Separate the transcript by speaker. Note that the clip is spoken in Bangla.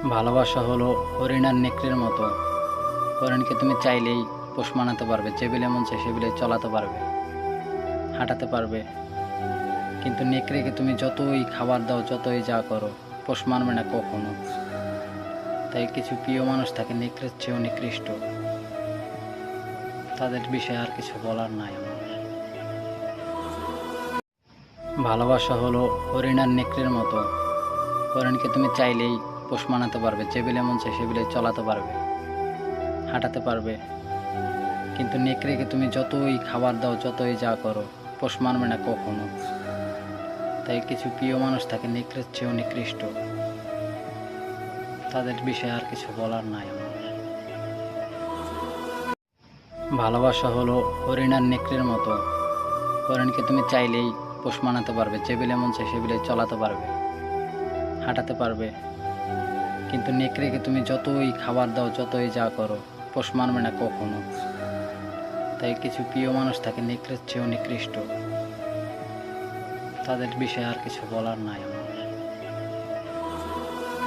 Speaker 1: ভালোবাসা হলো হরিণ আর নেকড়ের মতো। হরিণকে তুমি চাইলেই পোষ মানাতে পারবে, যেবিলে মন চায় সেবিলে চলাতে পারবে, হাঁটাতে পারবে। কিন্তু নেকড়েকে তুমি যতই খাবার দাও, যতই যা করো, পোষ মানবে না কখনো। তাই কিছু প্রিয় মানুষ থাকে নেকড়ের চেয়েও নিকৃষ্ট। তাদের বিষয়ে আর কিছু বলার নাই আমার। ভালোবাসা হলো হরিণ আর নেকড়ের মতো। হরিণকে তুমি চাইলেই পোষ মানাতে পারবে, যেবিলে মন চায় সেবিলে চলাতে পারবে, হাঁটাতে পারবে। কিন্তু নেকড়েকে তুমি যতই খাবার দাও, যতই যা করো, পোষ মানবে না কখনো। তাই কিছু প্রিয় মানুষ থাকে নেকড়ের চেয়েও নিকৃষ্ট। তাদের বিষয়ে আর কিছু বলার নাই আমার। ভালোবাসা হলো হরিণ আর নেকড়ের মতো। হরিণকে তুমি চাইলেই পোষ মানাতে পারবে, যেবিলে মন চায় সেবিলে চলাতে পারবে, হাঁটাতে পারবে। কিন্তু নেকড়েকে তুমি যতই খাবার দাও, যতই যা করো, পোষ মানবে না কখনো। তাই কিছু প্রিয় মানুষ থাকে নেকড়ের চেয়েও নিকৃষ্ট। তাদের বিষয়ে আর কিছু বলার নাই আমার।